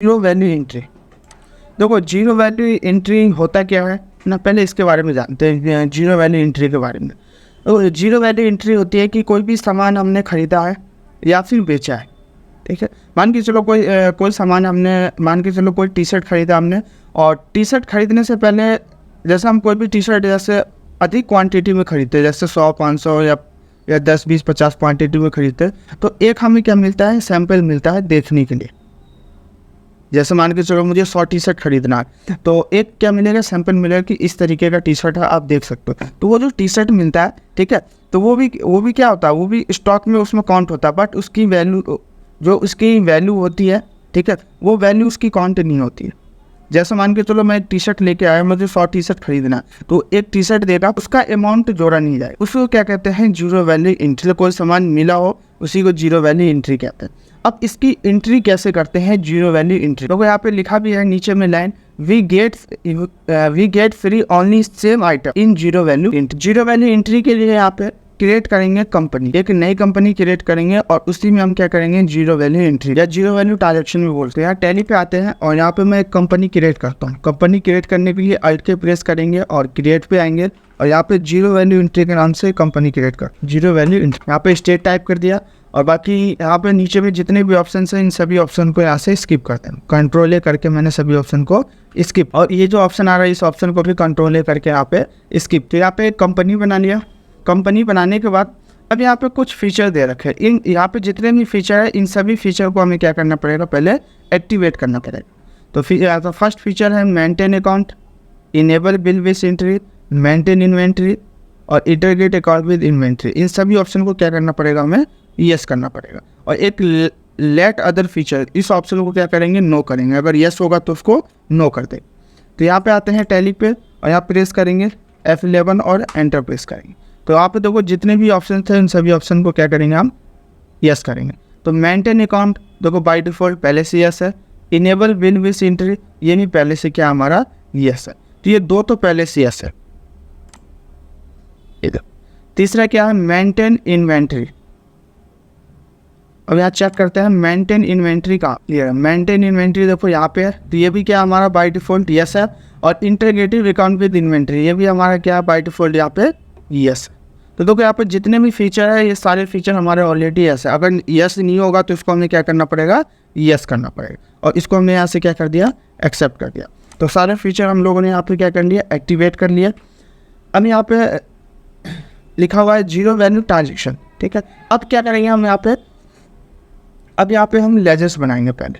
Zero value entry. देखो zero value entry होता क्या है ना, पहले इसके बारे में जानते हैं जीरो वैल्यू एंट्री के बारे में। तो जीरो वैल्यू एंट्री होती है कि कोई भी सामान हमने खरीदा है या फिर बेचा है, ठीक है। मान के चलो कोई सामान हमने, मान के चलो कोई टी शर्ट खरीदा हमने, और टी शर्ट खरीदने से पहले जैसे हम कोई भी टी शर्ट जैसे अधिक क्वांटिटी में खरीदते हैं, जैसे 100-500 या 10-20-50 क्वांटिटी में खरीदते हैं, तो एक हमें क्या मिलता है, सैंपल मिलता है देखने के लिए। जैसे मान के चलो मुझे 100 टी शर्ट खरीदना है, तो एक क्या मिलेगा, सैंपल मिलेगा कि इस तरीके का टी शर्ट है, आप देख सकते हो। तो वो जो टी शर्ट मिलता है, ठीक है, तो वो भी क्या होता है, वो भी स्टॉक में उसमें काउंट होता है, बट उसकी वैल्यू, जो उसकी वैल्यू होती है, ठीक है, वो वैल्यू उसकी काउंट नहीं होती है। जैसे मान के चलो मैं एक टी शर्ट लेके आया, मुझे 100 टी शर्ट खरीदना है, तो एक टी शर्ट देगा, उसका अमाउंट जोड़ा नहीं जाए, उसको क्या कहते हैं, जीरो वैल्यू एंट्री। कोई सामान मिला हो उसी को जीरो वैल्यू एंट्री कहते हैं। अब इसकी एंट्री कैसे करते हैं, जीरो वैल्यू एंट्री। तो यहाँ पे लिखा भी है नीचे में line, we get free only same item in zero value entry. Zero value entry के लिए यहाँ पे क्रिएट करेंगे कंपनी, एक नई कंपनी क्रिएट करेंगे और उसी में हम क्या करेंगे, जीरो वैल्यू एंट्री या जीरो वैल्यू ट्रांजैक्शन में बोलते हैं। यहाँ टैली पे आते हैं और यहाँ पे मैं एक कंपनी क्रिएट करता हूँ। कंपनी क्रिएट करने के लिए अल्ट के प्रेस करेंगे और क्रिएट पे आएंगे और यहाँ पे जीरो वैल्यू एंट्री के नाम से कंपनी क्रिएट कर, जीरो वैल्यू एंट्री। यहाँ पे स्टेट टाइप कर दिया और बाकी यहाँ पे नीचे में जितने भी ऑप्शन हैं, इन सभी ऑप्शन को यहाँ से स्किप करते हैं। कंट्रोल ए करके मैंने सभी ऑप्शन को स्किप, और ये जो ऑप्शन आ रहा है इस ऑप्शन को भी कंट्रोल ए करके यहाँ पे स्किप। तो यहाँ पे एक कंपनी बना लिया। कंपनी बनाने के बाद अब यहाँ पे कुछ फीचर दे रखे हैं। इन यहाँ पे जितने भी फीचर है, इन सभी फीचर को हमें क्या करना पड़ेगा, पहले एक्टिवेट करना पड़ेगा। तो फर्स्ट फीचर है maintain account, enable bill with entry, maintain inventory और इंटीग्रेट अकाउंट विद इन्वेंट्री। इन सभी ऑप्शन को क्या करना पड़ेगा, हमें यस करना पड़ेगा। और एक लेट अदर फीचर, इस ऑप्शन को क्या करेंगे, नो करेंगे। अगर यस होगा तो उसको नो कर देंगे। तो यहाँ पे आते हैं टैली पे और यहाँ प्रेस करेंगे F11 और एंटर प्रेस करेंगे। तो यहाँ पे देखो जितने भी ऑप्शन थे, इन सभी ऑप्शन को क्या करेंगे, हम यस करेंगे। तो मेंटेन अकाउंट देखो बाय डिफ़ॉल्ट पहले से यस है। इनेबल बिल विथ एंट्री, ये भी पहले से क्या हमारा यस है। तो ये दो तो पहले से यस है। इधर तीसरा क्या है, मेंटेन इन्वेंट्री। अब यहाँ चेक करते हैं मेंटेन इन्वेंट्री का, ये मेंटेन इन्वेंट्री देखो यहाँ पे है। तो ये भी क्या हमारा बाय डिफ़ॉल्ट यस है। और इंटीग्रेटेड अकाउंट विद इन्वेंट्री, ये भी हमारा क्या बाय डिफ़ॉल्ट यहाँ पे यस है। तो देखो यहाँ पे जितने भी फीचर है, ये सारे फीचर हमारे ऑलरेडी यस है। अगर यस नहीं होगा तो इसको हमें क्या करना पड़ेगा, यस करना पड़ेगा। और इसको हमने यहाँ से क्या कर दिया, एक्सेप्ट कर दिया। तो सारे फीचर हम लोगों ने यहाँ पे क्या कर लिया, एक्टिवेट कर लिया। अब यहाँ पे लिखा हुआ है जीरो वैल्यू ट्रांजेक्शन, ठीक है। अब क्या करेंगे हम यहाँ पे, अब यहाँ पे हम लेजर्स बनाएंगे पहले।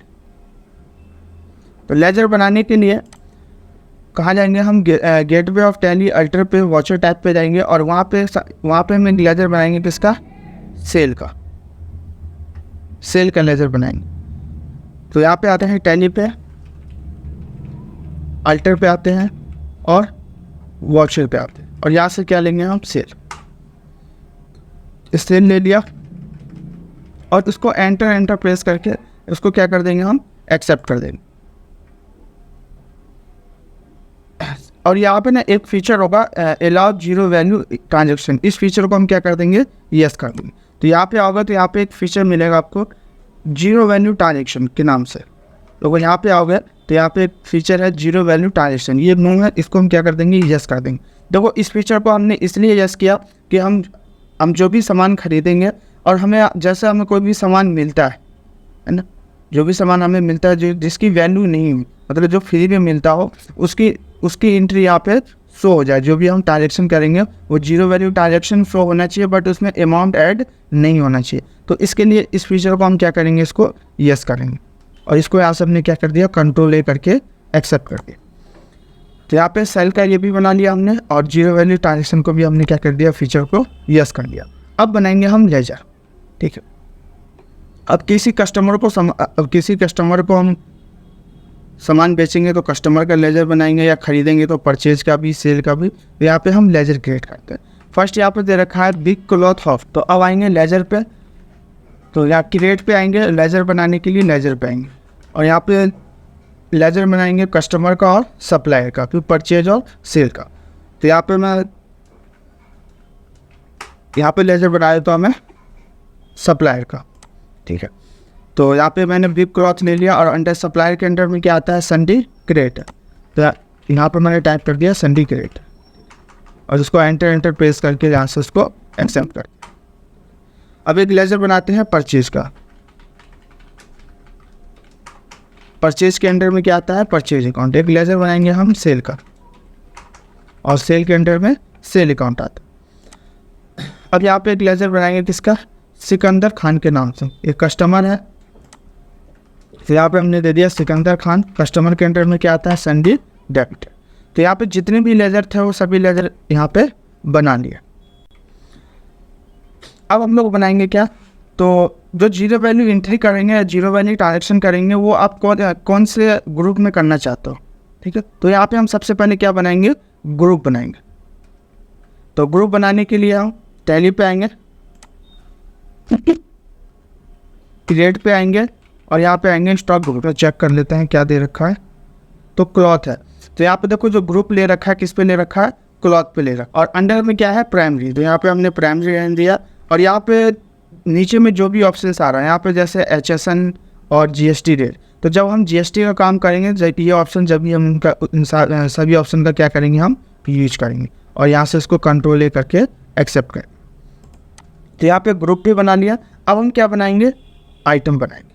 तो लेजर बनाने के लिए कहाँ जाएंगे हम, गेटवे ऑफ टैली अल्टर पे वॉचर टैब पे जाएंगे और वहाँ पे हम एक लेजर बनाएंगे किसका, सेल का लेजर बनाएंगे। तो यहाँ पे आते हैं टैली पे, अल्टर पे आते हैं और वॉचर पे आते हैं और यहाँ से क्या लेंगे हम, सेल ले लिया और उसको एंटर प्रेस करके उसको क्या कर देंगे, हम एक्सेप्ट कर देंगे। और यहाँ पे ना एक फीचर होगा अलाउ जीरो वैल्यू ट्रांजैक्शन, इस फीचर को हम क्या कर देंगे, यस कर देंगे। तो यहाँ पे आओगे तो यहाँ पे एक फीचर मिलेगा आपको जीरो वैल्यू ट्रांजैक्शन के नाम से। तो अगर यहाँ पे आओगे तो यहाँ पे एक फीचर है जीरो वैल्यू ट्रांजैक्शन, ये नो है, इसको हम क्या कर देंगे, यस कर देंगे। देखो इस फीचर को हमने इसलिए यस किया कि हम जो भी सामान खरीदेंगे और हमें जैसे हमें कोई भी सामान मिलता है ना, जो भी सामान हमें मिलता है जो जिसकी वैल्यू नहीं हो, मतलब जो फ्री में मिलता हो, उसकी एंट्री यहाँ पे शो हो जाए। जो भी हम ट्रांजैक्शन करेंगे वो जीरो वैल्यू ट्रांजैक्शन शो होना चाहिए, बट उसमें अमाउंट ऐड नहीं होना चाहिए। तो इसके लिए इस फीचर को हम क्या करेंगे, इसको यस करेंगे। और इसको यहाँ से हमने क्या कर दिया, कंट्रोल ए करके एक्सेप्ट कर दिया। तो यहाँ पे सेल का ये भी बना लिया हमने और जीरो वैल्यू ट्रांजैक्शन को भी हमने क्या कर दिया, फीचर को यस कर दिया। अब बनाएंगे हम लेजर, ठीक है। अब किसी कस्टमर को हम सामान बेचेंगे तो कस्टमर का लेजर बनाएंगे, या खरीदेंगे तो परचेज का भी, सेल का भी। तो यहाँ पे हम लेजर क्रिएट करते हैं। फर्स्ट यहाँ पे दे रखा है बिग क्लॉथ हाउस, तो अब आएंगे लेजर पे। तो यहाँ क्रिएट पे आएंगे, लेजर बनाने के लिए लेजर पे आएंगे और यहाँ पे लेजर बनाएंगे कस्टमर का और सप्लायर का, फिर परचेज और सेल का। तो यहाँ पे लेजर बनाया तो हमें सप्लायर का, ठीक है। तो यहाँ पे मैंने बिग क्लॉथ ले लिया और अंडर सप्लायर के अंडर में क्या आता है, सिंडिकेट। तो यहाँ पर मैंने टाइप कर दिया सिंडिकेट और उसको एंटर प्रेस करके यहाँ से उसको एक्सेप्ट कर। अब एक लेजर बनाते हैं परचेज का। परचेज के अंडर में क्या आता है, परचेज अकाउंट। एक लेजर बनाएंगे हम सेल का और सेल के अंडर में सेल अकाउंट आता है। अब यहाँ पे एक लेजर बनाएंगे किसका, सिकंदर खान के नाम से। एक कस्टमर है, तो यहाँ पे हमने दे दिया सिकंदर खान। कस्टमर के अंडर में क्या आता है, संडी डेबिट। तो यहाँ पे जितने भी लेजर थे वो सभी लेजर यहाँ पे बना लिए। अब हम लोग बनाएंगे क्या, तो जो जीरो वैल्यू एंट्री करेंगे या जीरो वैल्यू ट्रांजेक्शन करेंगे वो आप कौन से ग्रुप में करना चाहते हो, ठीक है। तो यहाँ पे हम सबसे पहले क्या बनाएंगे, ग्रुप बनाएंगे। तो ग्रुप बनाने के लिए हम टैली पे आएंगे, क्रिएट पे आएंगे और यहाँ पे आएंगे स्टॉक ग्रुप। तो चेक कर लेते हैं क्या दे रखा है, तो क्लॉथ है। तो यहाँ पे देखो जो ग्रुप ले रखा है किस पे ले रखा है, क्लॉथ पे ले रखा है। और अंडर में क्या है, प्राइमरी। तो यहाँ पे हमने प्राइमरी रहने दिया और यहाँ पे नीचे में जो भी ऑप्शन आ रहा है यहाँ पे जैसे HSN और GST रेट। तो जब हम GST का काम करेंगे जब ये ऑप्शन, जब भी हम उनका सभी ऑप्शन का क्या करेंगे, हम यूज करेंगे और यहाँ से इसको कंट्रोल ए करके एक्सेप्ट करें। तो यहाँ पे ग्रुप भी बना लिया। अब हम क्या बनाएंगे, आइटम बनाएंगे।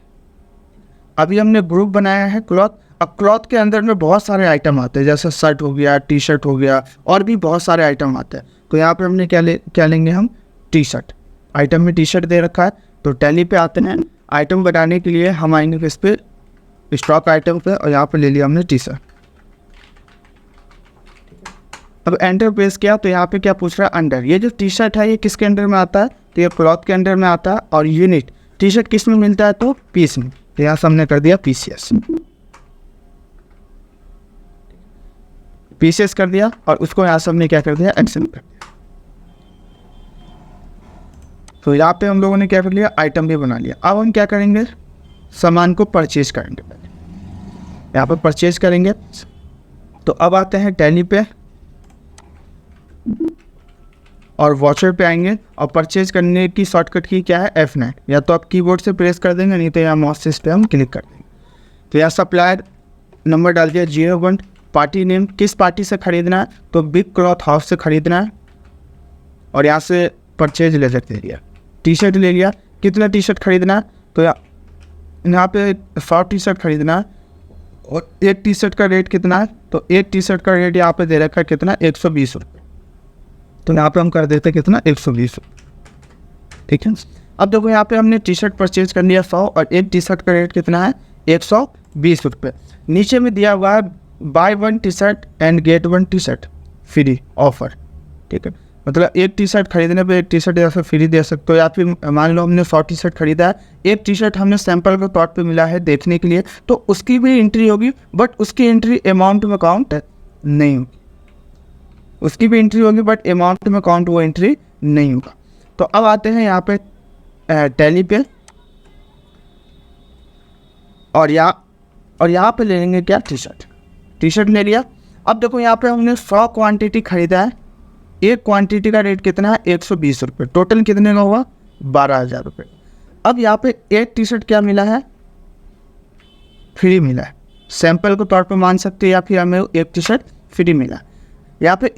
अभी हमने ग्रुप बनाया है क्लॉथ। अब क्लॉथ के अंदर में बहुत सारे आइटम आते हैं, जैसे शर्ट हो गया, टी शर्ट हो गया और भी बहुत सारे आइटम आते हैं। तो यहाँ पे हमने क्या लेंगे हम, टी शर्ट। आइटम में टी शर्ट दे रखा है। तो टैली पे आते हैं, आइटम बनाने के लिए हम आएंगे इस पे स्टॉक आइटम पे और यहाँ पे ले लिया हमने टी शर्ट। अब एंटर प्रेस किया तो यहाँ पे क्या पूछ रहा है, अंडर। ये जो टी शर्ट है ये किसके अंडर में आता है, तो ये क्लॉथ के अंडर में आता है। और यूनिट टी शर्ट किस में मिलता है, तो पीस में। तो यहाँ से हमने कर दिया पीसीएस, पीसीएस कर दिया और उसको यहाँ से हमने क्या कर दिया, एक्सेप्ट कर दिया। तो यहाँ पे हम लोगों ने क्या कर लिया, आइटम भी बना लिया। अब हम क्या करेंगे, सामान को परचेज करेंगे। यहाँ पे परचेज करेंगे। तो अब आते हैं टैली पे और वॉचर पे आएंगे और परचेज करने की शॉर्टकट की क्या है, F9। या तो आप कीबोर्ड से प्रेस कर देंगे, नहीं तो यहाँ माउस पे हम क्लिक कर देंगे। तो यहाँ सप्लायर नंबर डाल दिया 01। पार्टी नेम, किस पार्टी से ख़रीदना है, तो बिग क्लॉथ हाउस से ख़रीदना है। और यहाँ से परचेज लेजर दे दिया। टी शर्ट ले लिया, कितना टी शर्ट खरीदना है, तो यहाँ पे 100 टी शर्ट खरीदना है। और एक टी शर्ट का रेट कितना है, तो एक टी शर्ट का रेट यहाँ पे दे रखा है कितना, 120 रुपये। तो यहाँ पे हम कर देते हैं कितना, 120 रुपये, ठीक है। अब देखो यहाँ पे हमने टी शर्ट परचेज कर लिया 100 और एक टी शर्ट का रेट कितना है, 120 रुपये। नीचे में दिया हुआ है buy 1 T shirt and get 1 T shirt free offer, ठीक है। मतलब एक टी शर्ट खरीदने पे एक टी शर्ट या फिर फ्री दे सकते हो। या फिर मान लो हमने 100 टी शर्ट खरीदा है, एक टी शर्ट हमने सैंपल के तौर पे मिला है देखने के लिए, तो उसकी भी एंट्री होगी, बट उसकी एंट्री अमाउंट में काउंट नहीं होगी। उसकी भी एंट्री होगी बट अमाउंट में काउंट वो एंट्री नहीं होगा। तो अब आते हैं यहाँ पे टैली पे और यहाँ पे ले लेंगे क्या, टी शर्ट ले लिया। अब देखो यहाँ पे हमने 100 क्वांटिटी खरीदा है। एक क्वांटिटी का रेट कितना है, 120 रुपये। टोटल कितने का हुआ, 12,000 रुपये। अब यहाँ पे एक टी शर्ट क्या मिला है, फ्री मिला है। सैंपल के तौर पे मान सकते हैं या फिर हमें एक टी शर्ट फ्री मिला। यहाँ पे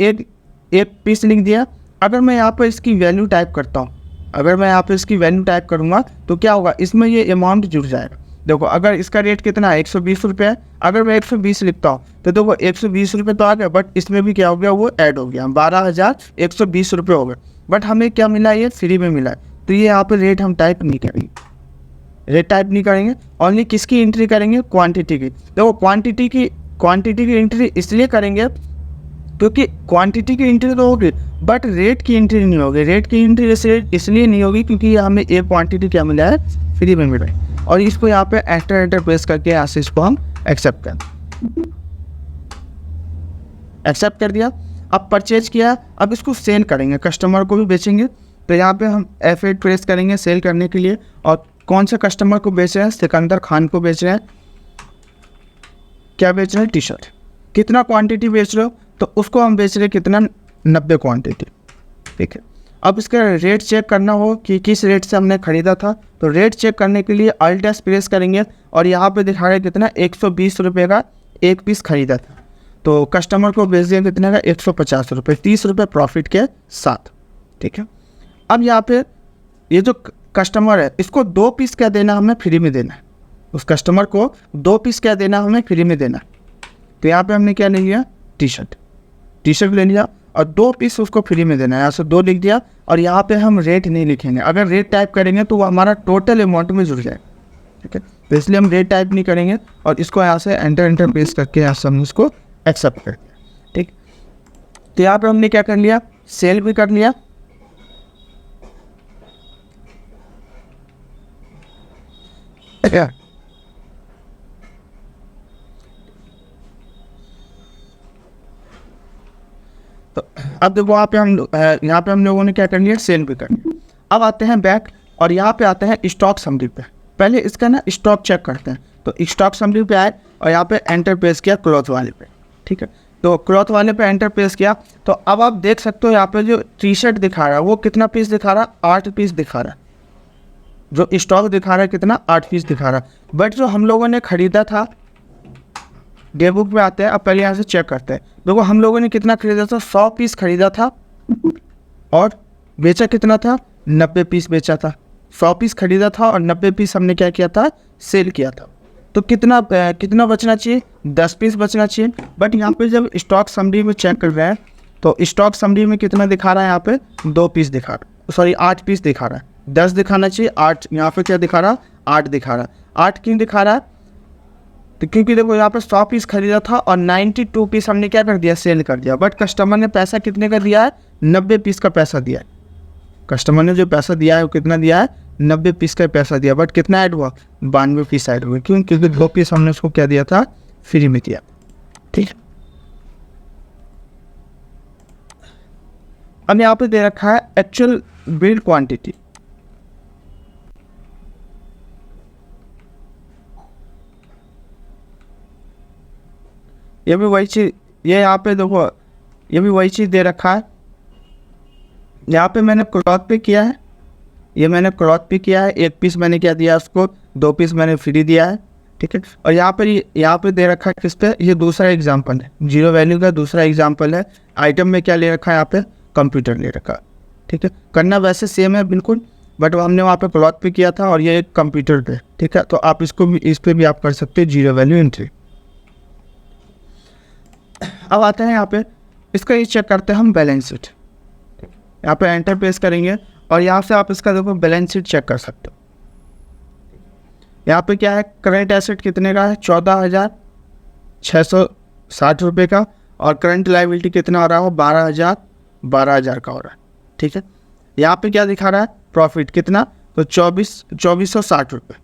एक पीस लिख दिया। अगर मैं यहाँ पे इसकी वैल्यू टाइप करता हूँ, अगर मैं यहाँ पे इसकी वैल्यू टाइप करूँगा तो क्या होगा, इसमें ये अमाउंट जुड़ जाएगा। देखो अगर इसका रेट कितना है, 120 रुपये है। अगर मैं 120 लिखता हूँ तो देखो 120 रुपये तो आ गया, बट इसमें भी क्या हो गया, वो ऐड हो गया, 12,120 रुपये हो गए। बट हमें क्या मिला, ये फ्री में मिला है। तो ये यहाँ पे रेट हम टाइप नहीं करेंगे, रेट टाइप नहीं करेंगे। ओनली किसकी एंट्री करेंगे, क्वांटिटी की। देखो क्वांटिटी की एंट्री इसलिए करेंगे क्योंकि क्वांटिटी की एंट्री तो होगी बट रेट की एंट्री नहीं होगी। रेट की एंट्री इसलिए नहीं होगी क्योंकि हमें एक क्वांटिटी क्या मिला है, फ्री में मिला है। और इसको यहाँ पे एंटर प्रेस करके यहाँ से इसको हम एक्सेप्ट कर दिया। अब परचेज किया, अब इसको सेल करेंगे, कस्टमर को भी बेचेंगे। तो यहाँ पे हम F8 प्रेस करेंगे सेल करने के लिए। और कौन से कस्टमर को बेच रहे हैं, सिकंदर खान को बेच रहे हैं। क्या बेच रहे हैं, टी शर्ट। कितना क्वांटिटी बेच रहे हो, तो उसको हम बेच रहे हैं कितना, 90 क्वांटिटी, ठीक है। अब इसका रेट चेक करना हो कि किस रेट से हमने ख़रीदा था, तो रेट चेक करने के लिए अल्ट एस प्रेस करेंगे और यहाँ पे दिखा रहा है कितना 120 रुपये का एक पीस ख़रीदा था, तो कस्टमर को बेच दिया कितने का 150 रुपये, 30 रुपये प्रॉफिट के साथ। ठीक है, अब यहाँ पे ये जो कस्टमर है इसको 2 पीस क्या देना, हमें फ्री में देना है। उस कस्टमर को 2 पीस क्या देना, हमें फ्री में देना है। तो यहाँ पे हमने क्या ले लिया, टी शर्ट ले लिया और 2 पीस उसको फ्री में देना है। यहाँ से 2 लिख दिया और यहाँ पे हम रेट नहीं लिखेंगे। अगर रेट टाइप करेंगे तो वो हमारा टोटल अमाउंट में जुड़ जाए। ठीक है, तो इसलिए हम रेट टाइप नहीं करेंगे और इसको यहाँ से एंटर प्रेस करके यहाँ से हम इसको एक्सेप्ट करते हैं। ठीक, तो यहाँ पे हमने क्या कर लिया, सेल भी कर लिया। तो अब देखो यहाँ पे हम लोगों ने क्या कर लिया, सेल भी कर लिया। अब आते हैं बैक और यहाँ पे आते हैं स्टॉक समरी पे। पहले इसका ना स्टॉक चेक करते हैं। तो स्टॉक समरी पे आए और यहाँ पे एंटर प्रेस किया क्लॉथ वाले पे। ठीक है, तो क्लॉथ वाले पे एंटर प्रेस किया तो अब आप देख सकते हो यहाँ पे जो टी शर्ट दिखा रहा है वो कितना पीस दिखा रहा है, 8 पीस दिखा रहा है। जो स्टॉक दिखा रहा है कितना, 8 पीस दिखा रहा है। बट जो हम लोगों ने ख़रीदा था, डे बुक में आते हैं। अब पहले यहाँ से चेक करते हैं। देखो हम लोगों ने कितना ख़रीदा था, 100 पीस ख़रीदा था और बेचा कितना था, 90 पीस बेचा था। 100 पीस ख़रीदा था और 90 पीस हमने क्या किया था, सेल किया था। तो कितना बचना चाहिए, 10 पीस बचना चाहिए। बट यहाँ पे जब स्टॉक समरी में चेक कर रहे हैं तो स्टॉक समरी में कितना दिखा रहा है, यहाँ पे 2 पीस दिखा रहा है, सॉरी 8 पीस दिखा रहा है। 10 दिखाना चाहिए, 8 यहाँ पे क्या दिखा रहा है, 8 दिखा रहा है। 8 क्यों दिखा रहा है, तो क्योंकि देखो यहाँ पे 100 पीस खरीदा था और 92 पीस हमने क्या कर दिया, सेल कर दिया। बट कस्टमर ने पैसा कितने का दिया है, 90 पीस का पैसा दिया है। कस्टमर ने जो पैसा दिया है वो कितना दिया है, 90 पीस का पैसा दिया। बट कितना ऐड हुआ, 92 पीस ऐड हुए। क्यों, क्योंकि 2 पीस हमने उसको क्या दिया था, फ्री में दिया। ठीक, अब यहाँ पे दे रखा है एक्चुअल बिल्ड क्वांटिटी। ये भी वही चीज़, ये यहाँ पे देखो ये भी वही चीज़ दे रखा है। यहाँ पे मैंने क्लॉथ पे किया है, ये मैंने क्लॉथ पे किया है। 1 पीस मैंने क्या दिया उसको, 2 पीस मैंने फ्री दिया है। ठीक है, और यहाँ पे दे रखा है किस पे, ये दूसरा एग्जांपल है, जीरो वैल्यू का दूसरा एग्जांपल है। आइटम में क्या ले रखा है, यहाँ पे कंप्यूटर ले रखा है। ठीक है, करना वैसे सेम है बिल्कुल, बट हमने वहाँ पे क्लॉथ पे किया था और ये एक कंप्यूटर पे। ठीक है, तो आप इसको भी, इस पर भी आप कर सकते हो जीरो वैल्यू एंट्री। अब आते हैं यहाँ पे, इसका ये चेक करते हैं हम बैलेंस शीट। यहाँ पे एंटर प्रेस करेंगे और यहाँ से आप इसका देखो बैलेंस शीट चेक कर सकते हो। यहाँ पे क्या है, करंट एसेट कितने का है, 14,660 रुपये का, और करंट लाइबिलिटी कितना हो रहा है, 12,000 का हो रहा है। ठीक है, यहाँ पे क्या दिखा रहा है, प्रॉफिट कितना, तो 2460 रुपये।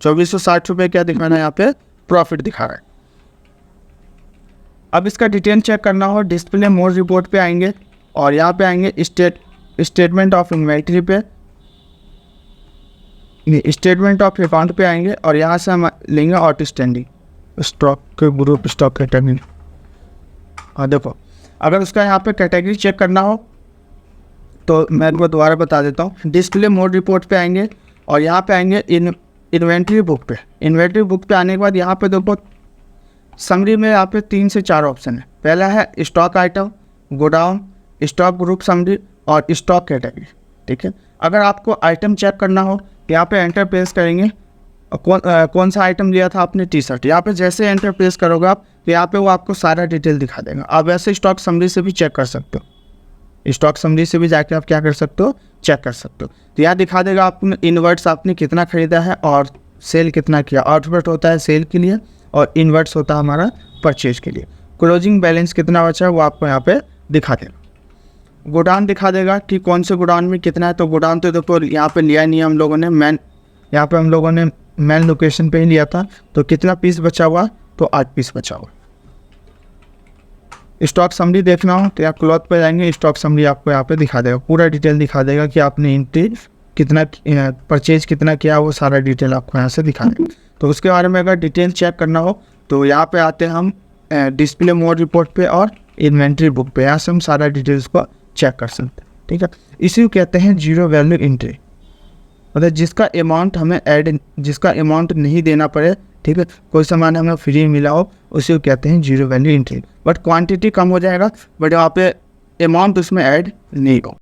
2460 रुपये क्या दिखा रहा है, यहाँ पे प्रॉफिट दिखा रहा है। अब इसका डिटेल चेक करना हो, डिस्प्ले मोड रिपोर्ट पे आएंगे और यहाँ पे आएंगे स्टेटमेंट ऑफ इन्वेंट्री पे, स्टेटमेंट ऑफ अकाउंट पे आएंगे और यहाँ से हम लेंगे आउटस्टैंडिंग स्टॉक के ग्रुप स्टॉक कैटेगरी। हाँ देखो, अगर उसका यहाँ पे कैटेगरी चेक करना हो तो मैं आपको दोबारा बता देता हूँ। डिस्प्ले मोड रिपोर्ट पे आएंगे और यहाँ पे आएंगे इन्वेंट्री बुक पे। इन्वेंट्री बुक पे आने के बाद यहाँ पे देखो समरी में यहाँ पे 3 से 4 ऑप्शन है। पहला है stock item, godown, stock group summary और स्टॉक कैटेगरी। ठीक है, अगर आपको आइटम चेक करना हो यहाँ पे एंटर प्रेस करेंगे। कौन सा आइटम लिया था आपने, टी शर्ट। यहाँ पे जैसे एंटर प्रेस करोगे आप तो यहाँ पे वो आपको सारा डिटेल दिखा देगा। आप वैसे स्टॉक समरी से भी चेक कर सकते हो, स्टॉक समरी से भी जाके आप क्या कर सकते हो, चेक कर सकते हो। तो यहाँ दिखा देगा आपने इनवर्ट्स आपने कितना खरीदा है और सेल कितना किया। आउटवर्ट होता है सेल के लिए और इनवर्ट्स होता है हमारा परचेज के लिए। क्लोजिंग बैलेंस कितना बचा है वो आपको यहाँ पे दिखा देगा। गोडाउन दिखा देगा कि कौन से गोडाउन में कितना है। तो गोडाउन तो देखो यहाँ पे लिया नहीं हम लोगों ने, यहाँ पे हम लोगों ने मेन लोकेशन पे ही लिया था। तो कितना पीस बचा हुआ, तो 8 पीस बचा हुआ। स्टॉक समरी देखना हो तो आप क्लॉथ पे जाएंगे, स्टॉक समरी आपको यहाँ पे दिखा देगा, पूरा डिटेल दिखा देगा कि आपने एंट्री कितना परचेज कितना किया, वो सारा डिटेल आपको यहाँ से दिखा देगा। तो उसके बारे में अगर डिटेल चेक करना हो तो यहाँ पे आते हैं हम डिस्प्ले मोड रिपोर्ट पे और इन्वेंट्री बुक पे। यहाँ से हम सारा डिटेल्स को चेक कर सकते हैं। ठीक है, इसी को कहते हैं जीरो वैल्यू एंट्री। मतलब जिसका अमाउंट नहीं देना पड़े, ठीक है, कोई सामान हमें फ्री मिला हो, उसी को कहते हैं zero value entry. But quantity कम हो जाएगा, बट यहाँ पे अमाउंट उसमें ऐड नहीं हो।